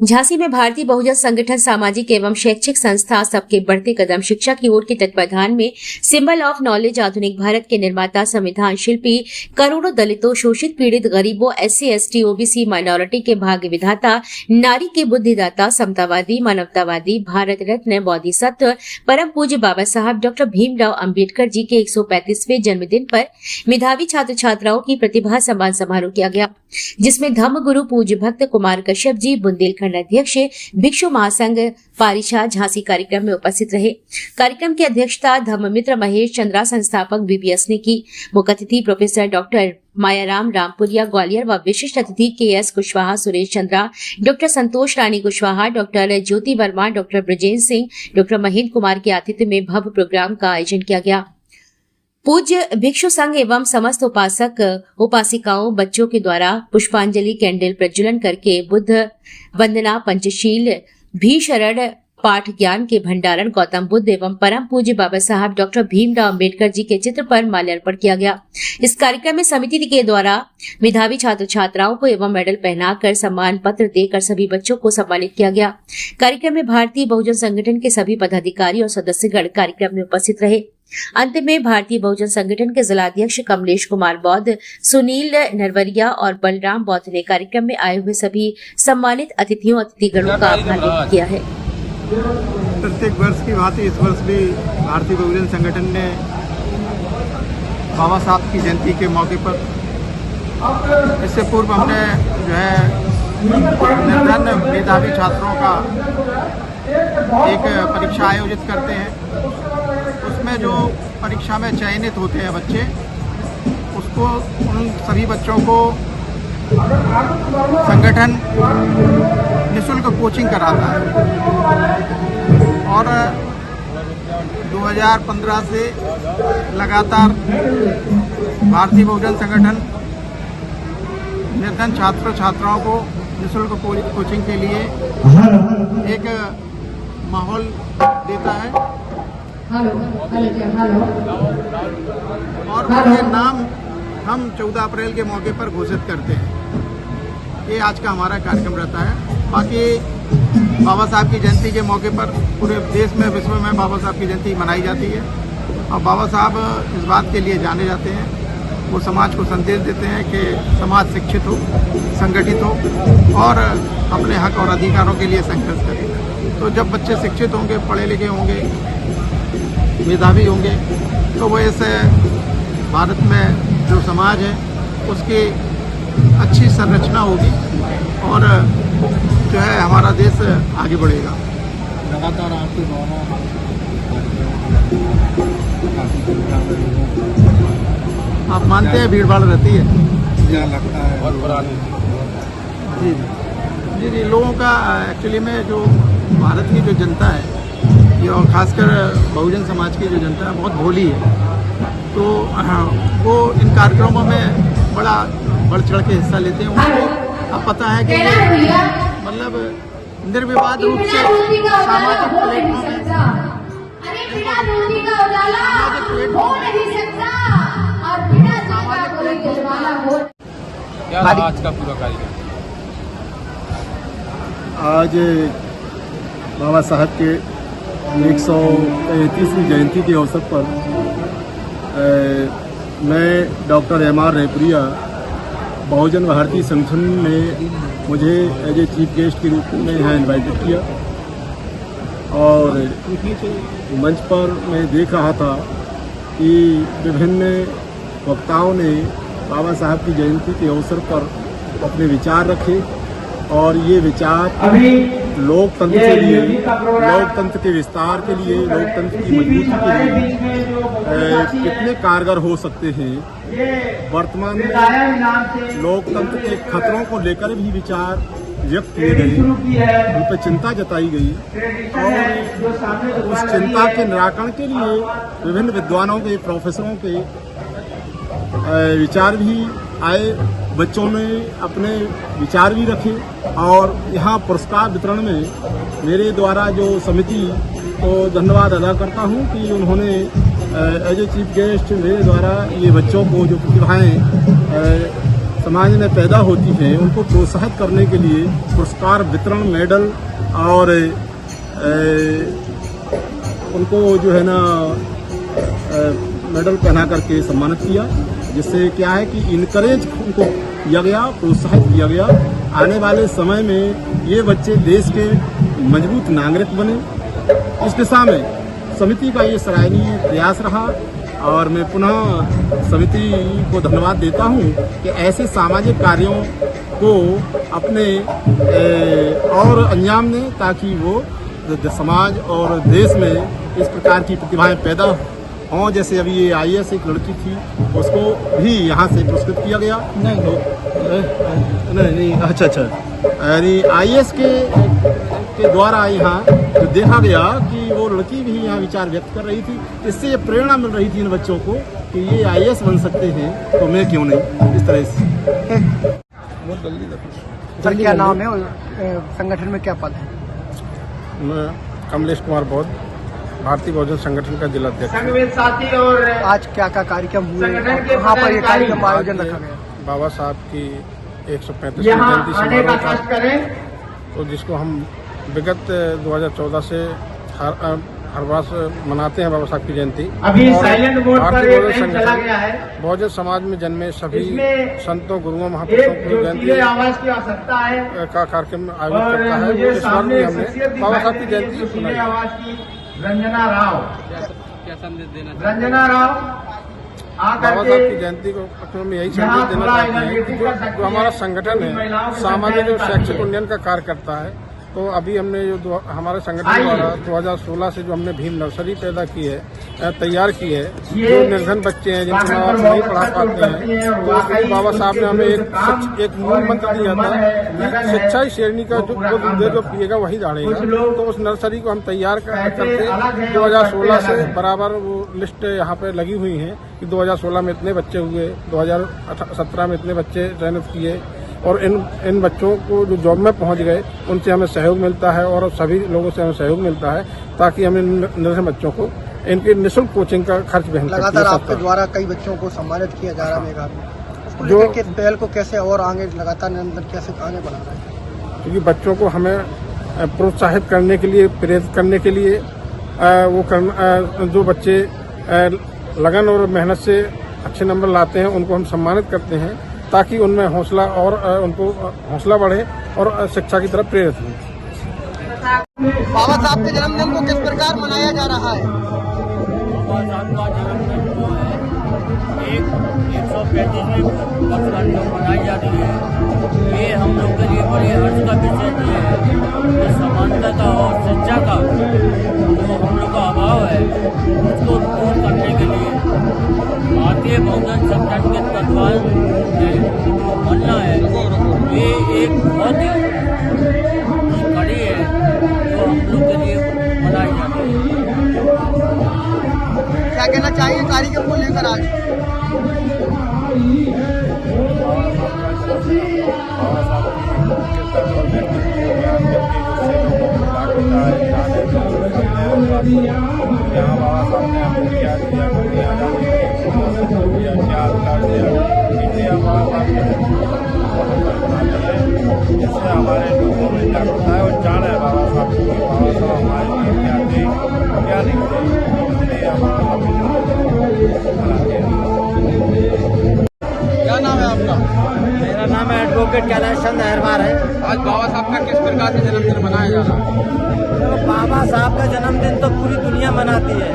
झांसी में भारतीय बहुजन संगठन सामाजिक एवं शैक्षिक संस्था सबके बढ़ते कदम शिक्षा की ओर के तत्वाधान में सिंबल ऑफ नॉलेज आधुनिक भारत के निर्माता संविधान शिल्पी करोड़ों दलितों शोषित पीड़ित गरीबों SC ST OBC माइनॉरिटी के भाग्य विधाता नारी के बुद्धिदाता समतावादी मानवतावादी भारत रत्न बोधिसत्व परम पूज्य बाबा साहब डॉक्टर भीमराव अम्बेडकर जी के 135वें जन्मदिन पर मेधावी छात्र छात्राओं की प्रतिभा सम्मान समारोह किया गया, जिसमें धम्म गुरु पूज्य भक्त कुमार कश्यप जी बुंदेलखंड अध्यक्ष भिक्षु महासंघ पारिशा झांसी कार्यक्रम में उपस्थित रहे। कार्यक्रम की अध्यक्षता धम्म मित्र महेश चंद्रा संस्थापक BBS ने की। मुख्य अतिथि प्रोफेसर डॉक्टर मायाराम रामपुरिया ग्वालियर व विशिष्ट अतिथि KS कुशवाहा सुरेश चंद्रा डॉक्टर संतोष रानी कुशवाहा डॉक्टर ज्योति वर्मा डॉक्टर ब्रजेंद्र सिंह डॉक्टर महेंद्र कुमार के आतिथ्य में भव्य प्रोग्राम का आयोजन किया गया। पूज्य भिक्षु संघ एवं समस्त उपासक उपासिकाओं बच्चों के द्वारा पुष्पांजलि कैंडल प्रज्वलन करके बुद्ध वंदना पंचशील भी शरण पाठ ज्ञान के भंडारण गौतम बुद्ध एवं परम पूज्य बाबा साहब डॉक्टर भीमराव अम्बेडकर जी के चित्र पर माल्यार्पण किया गया। इस कार्यक्रम में समिति के द्वारा मेधावी छात्र छात्राओं को एवं मेडल पहनाकर सम्मान पत्र देकर सभी बच्चों को सम्मानित किया गया। कार्यक्रम में भारतीय बहुजन संगठन के सभी पदाधिकारी और सदस्यगण कार्यक्रम में उपस्थित रहे। अंत में भारतीय बहुजन संगठन के जिलाध्यक्ष कमलेश कुमार बौद्ध, सुनील नरवरिया और बलराम बौद्ध ने कार्यक्रम में आए हुए सभी सम्मानित अतिथियों अतिथिगणों का आभार व्यक्त किया है। प्रत्येक वर्ष की भांति इस वर्ष भी भारतीय बहुजन संगठन ने बाबा साहब की जयंती के मौके पर इससे पूर्व हमने जो है निर्धन मेधावी छात्रों का एक परीक्षा आयोजित करते हैं। उसमें जो परीक्षा में चयनित होते हैं बच्चे, उसको उन सभी बच्चों को संगठन निःशुल्क कोचिंग कराता है और 2015 से लगातार भारतीय बहुजन संगठन निर्धन छात्र छात्राओं को निःशुल्क कोचिंग के लिए एक माहौल देता है और उनके नाम हम 14 अप्रैल के मौके पर घोषित करते हैं। ये आज का हमारा कार्यक्रम रहता है। बाकी बाबा साहब की जयंती के मौके पर पूरे देश में विश्व में बाबा साहब की जयंती मनाई जाती है और बाबा साहब इस बात के लिए जाने जाते हैं, वो समाज को संदेश देते हैं कि समाज शिक्षित हो, संगठित हो और अपने हक और अधिकारों के लिए संघर्ष करे। तो जब बच्चे शिक्षित होंगे, पढ़े लिखे होंगे, मेधावी होंगे, तो वो इस भारत में जो समाज है उसकी अच्छी संरचना होगी और जो है हमारा देश आगे बढ़ेगा। लगातार आपके द्वारा आप मानते हैं भीड़ भाड़ रहती है? क्या लगता है बहुत पुरानी? जी जी जी लोगों का एक्चुअली में जो भारत की जो जनता है और ख़ासकर बहुजन समाज की जो जनता है बहुत भोली है, तो वो इन कार्यक्रमों में बड़ा बढ़ चढ़ के हिस्सा लेते हैं। उनको अब पता है कि मतलब निर्विवाद रूप से सामाजिक आज का पूरा कार्यक्रम आज बाबा साहब के 133वीं जयंती के अवसर पर मैं डॉक्टर MR रेपरिया बहुजन भारतीय संगठन ने मुझे एज ए चीफ गेस्ट के रूप में यहाँ इन्वाइटेड किया और मंच पर मैं देख रहा था कि विभिन्न वक्ताओं ने बाबा साहब की जयंती के अवसर पर अपने विचार रखे और ये विचार लोकतंत्र के लिए, लोकतंत्र के विस्तार के लिए, लोकतंत्र की मजबूती के लिए कितने कारगर हो सकते हैं। वर्तमान में लोकतंत्र के खतरों को लेकर भी विचार व्यक्त किए गए, उन पर चिंता जताई गई और उस चिंता के निराकरण के लिए विभिन्न विद्वानों के, प्रोफेसरों के विचार भी आए। बच्चों ने अपने विचार भी रखे और यहाँ पुरस्कार वितरण में मेरे द्वारा जो समिति को धन्यवाद अदा करता हूँ कि उन्होंने एज ए चीफ गेस्ट मेरे द्वारा ये बच्चों को जो प्रतिभाएँ समाज में पैदा होती हैं उनको प्रोत्साहित करने के लिए पुरस्कार वितरण, मेडल और उनको जो है ना मेडल पहना करके सम्मानित किया, जिससे क्या है कि इनकरेज उनको किया गया, प्रोत्साहित किया गया। आने वाले समय में ये बच्चे देश के मजबूत नागरिक बने। इस दिशा में समिति का ये सराहनीय प्रयास रहा और मैं पुनः समिति को धन्यवाद देता हूँ कि ऐसे सामाजिक कार्यों को अपने और अंजाम दें ताकि वो समाज और देश में इस प्रकार की प्रतिभाएं पैदा हों। जैसे अभी ये IAS एक लड़की थी, उसको भी यहाँ से पुरस्कृत किया गया। नहीं अच्छा यानी IAS के द्वारा यहाँ जो देखा गया कि वो लड़की भी यहाँ विचार व्यक्त कर रही थी, इससे ये प्रेरणा मिल रही थी इन बच्चों को कि ये IAS बन सकते हैं तो मैं क्यों नहीं, इस तरह से। सर क्या नाम है और संगठन में क्या पद है? मैं कमलेश कुमार बौद्ध, भारतीय बहुजन संगठन का जिला अध्यक्ष। और आज क्या कार्यक्रम हुए, कहाँ पर ये कार्यक्रम आयोजन रखा गया? बाबा साहब की 135वीं जयंती समारोह था, तो जिसको हम विगत 2014 से हर वर्ष मनाते हैं बाबा साहब की जयंती। अभी साइलेंट मोड पर भारतीय एक ट्रेन चला गया है। बहुजन समाज में जन्मे सभी संतों, गुरुओं, महापुरुषों की जयंती आवाज की आवश्यकता है का कार्यक्रम आयोजित करता है। तो इस बार भी हमने बाबा साहब की जयंती मनाई। रंजना राव क्या संदेश देना? रंजना राव बाबा साहब की जयंती को में यही संदेश देना चाहते हैं कि जो हमारा संगठन है सामाजिक और शैक्षिक उन्नयन का कार्य करता है। तो अभी हमने जो हमारे संगठन द्वारा 2016 से जो हमने भीम नर्सरी पैदा की है, तैयार की है, जो निर्धन बच्चे हैं जिनको माँ बाप नहीं पढ़ा पाते हैं, तो बाबा साहब ने हमें एक मूल मंत्र दिया था, शिक्षा ही शेरनी का जो पिएगा वही दाढ़ेगा। तो उस नर्सरी को हम तैयार करके 2016 से बराबर वो लिस्ट यहाँ पे लगी हुई है कि 2016 में इतने बच्चे हुए, 2017 में इतने बच्चे चयनित किए और इन बच्चों को जो जॉब में पहुंच गए उनसे हमें सहयोग मिलता है और सभी लोगों से हमें सहयोग मिलता है ताकि हमें निर्धन बच्चों को इनके निःशुल्क कोचिंग का खर्च वहन कर लगातार आपके द्वारा कई बच्चों को सम्मानित किया जा रहा है। जो पहल को कैसे और आगे लगातार निरंतर कैसे आगे बढ़ा रहा है? क्योंकि बच्चों को हमें प्रोत्साहित करने के लिए, प्रेरित करने के लिए वो करना, जो बच्चे लगन और मेहनत से अच्छे नंबर लाते हैं उनको हम सम्मानित करते हैं ताकि उनमें हौसला और उनको हौसला बढ़े और शिक्षा की तरफ प्रेरित हो। बाबा साहब के जन्मदिन को किस प्रकार मनाया जा रहा है? बाबा साहब का जन्मदिन जो है 135वीं वर्षगांठ जो मनाई जा रही है, ये हम लोग के लिए बड़े हर्ष का विषय है कि समानता का और शिक्षा का जो हम लोग का अभाव है उसको दूर करने के लिए भारतीय बहुजन संगठन के तत्वाधान में जो बनना है, ये एक बहुत ही कड़ी है जो हम लोग के लिए बनाई जाती है। क्या कहना चाहिए कार्यक्रम को लेकर आज? यहाँ बाबा साहब ने हमें क्या दिया, इसलिए बाबा साहब जिससे हमारे लोगों में जागरूकता है और जान है बाबा साहब को, बाबा साहब हमारे लिए क्या थे क्या नहीं थे, इसलिए बाबा साहब। क्या नाम है आपका? मेरा नाम है एडवोकेट कैलाश चंद अहरवार है। आज बाबा साहब का किस प्रकार से जन्मदिन मनाया जा रहा है? तो बाबा साहब का जन्मदिन तो पूरी दुनिया मनाती है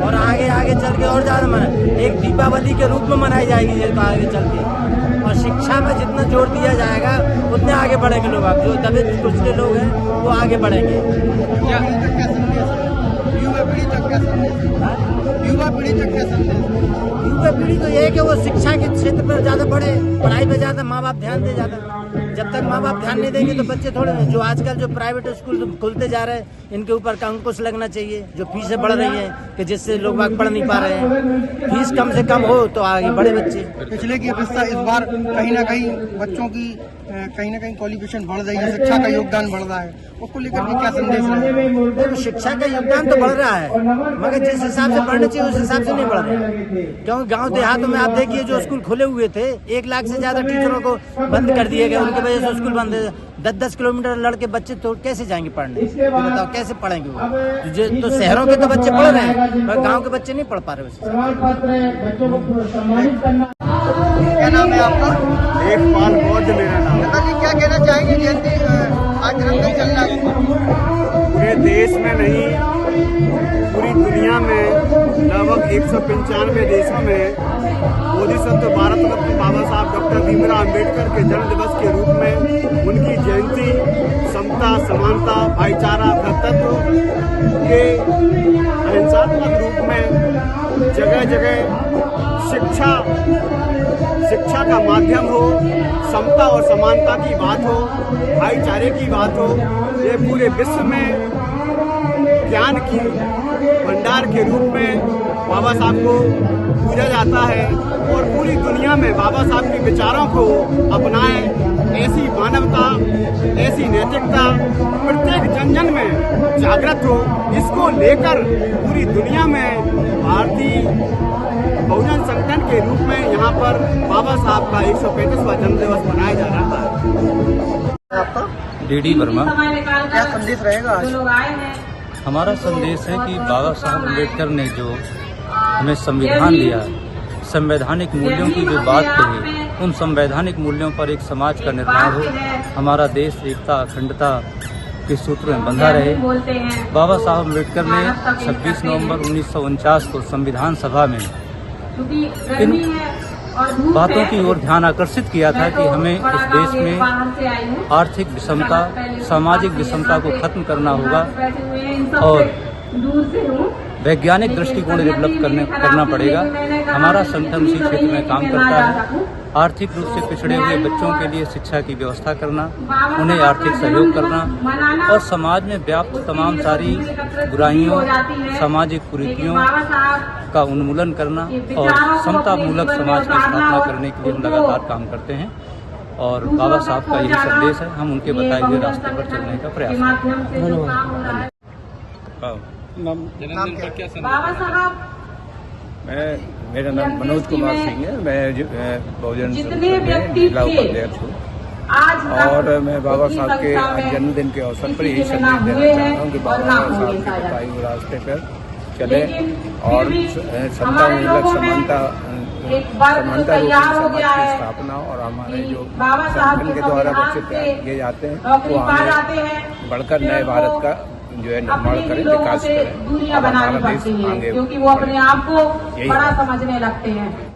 और आगे आगे चल के और ज़्यादा मना, एक दीपावली के रूप में मनाई जाएगी ये आगे चल के। और शिक्षा में जितना जोर दिया जाएगा उतने आगे बढ़ेंगे लोग। आप जो दलित कुछ के लोग हैं वो आगे बढ़ेंगे। युवा पीढ़ी तक क्या संदेश? युवा पीढ़ी तक क्या संदेश? युवा पीढ़ी तो ये है कि वो शिक्षा के क्षेत्र पर ज़्यादा बढ़े, पढ़ाई पर ज़्यादा माँ बाप ध्यान दे ज़्यादा। जब तक माँ बाप ध्यान नहीं देंगे तो बच्चे थोड़े, जो आजकल जो प्राइवेट स्कूल खुलते जा रहे हैं इनके ऊपर का अंकुश लगना चाहिए। जो फीसें बढ़ रही हैं कि जिससे लोग बाग पढ़ नहीं पा रहे हैं, फीस कम से कम हो तो आगे बढ़े बच्चे। पिछले की अपेक्षा इस बार कहीं ना कहीं बच्चों की क्वालिफिकेशन बढ़ रही है, शिक्षा का योगदान बढ़ रहा है, उसको लेकर के क्या संदेश है? देखो शिक्षा का योगदान तो बढ़ रहा है, मगर जिस हिसाब से बढ़ना चाहिए उस हिसाब से नहीं बढ़ रहा है। क्योंकि गांव देहातों में आप देखिए जो स्कूल खुले हुए थे 1 लाख से ज्यादा टीचरों को बंद कर दिए गए, उनकी वजह से स्कूल बंद है। 10-10 किलोमीटर लड़के बच्चे तो कैसे जाएंगे पढ़ने, बताओ कैसे पढ़ेंगे वो? तो शहरों के तो बच्चे पढ़ रहे हैं मगर गाँव के बच्चे नहीं पढ़ पा रहे। क्या नाम है आपका? देखभाल बौद्ध मेरा नाम। जी क्या कहना चाहेंगे जयंती आज जन्मदिन चल रहा है? पूरे देश में नहीं, पूरी दुनिया में लगभग 195 देशों में बोधिसत्व भारत रत्न बाबा साहब डॉक्टर भीमराव अम्बेडकर के जन्म दिवस के रूप में उनकी जयंती समता, समानता, भाईचारा, भ्रातृत्व के अहिंसात्मक रूप में जगह जगह शिक्षा का माध्यम हो, समता और समानता की बात हो, भाईचारे की बात हो, ये पूरे विश्व में ज्ञान की भंडार के रूप में बाबा साहब को पूजा जाता है और पूरी दुनिया में बाबा साहब के विचारों को अपनाएं। ऐसी मानवता, ऐसी नैतिकता प्रत्येक जन में जागृत हो, इसको लेकर पूरी दुनिया में भारतीय बहुजन संगठन के रूप में यहाँ पर बाबा साहब का 135वां जन्म दिवस मनाया जा रहा है। आपका डीडी वर्मा। क्या संदेश रहेगा आज? हमारा संदेश है कि बाबा साहब अम्बेडकर ने जो हमें संविधान दिया, संवैधानिक मूल्यों की जो बात कही, उन संवैधानिक मूल्यों पर एक समाज का निर्माण हो, हमारा देश एकता अखंडता के सूत्र में बंधा रहे। बाबा साहब अम्बेडकर ने 26 नवंबर 1949 को संविधान सभा में इन बातों की ओर ध्यान आकर्षित किया था कि हमें इस देश में आर्थिक विषमता, सामाजिक विषमता को खत्म करना होगा और वैज्ञानिक दृष्टिकोण डेवलप करना पड़ेगा। हमारा संगठन उसी क्षेत्र में काम करता है। आर्थिक रूप से पिछड़े हुए बच्चों के लिए शिक्षा की व्यवस्था करना, उन्हें आर्थिक सहयोग करना और समाज में व्याप्त तमाम सारी बुराइयों, सामाजिक कुरीतियों का उन्मूलन करना और समता मूलक समाज की स्थापना करने के लिए हम लगातार काम करते हैं और बाबा साहब का यही संदेश है। हम उनके बताए हुए रास्ते पर चलने का प्रयास करें। बाबा साहब मेरा नाम मनोज कुमार सिंह है। मैं बहुजन जिला उपाध्यक्ष हूँ और मैं बाबा साहब के जन्मदिन के अवसर पर यही संदेश देना चाहता हूँ कि बाबा साहब के बताए हुए रास्ते पर चले और समतामूलक समानता समाज की स्थापना और हमारे जो संगठन के द्वारा बच्चे तैयार किए जाते हैं वो आगे बढ़कर नए भारत का जो है निर्माण करें, विकास करें और हमारा देश आगे, क्योंकि वो अपने आप को बड़ा समझने लगते हैं।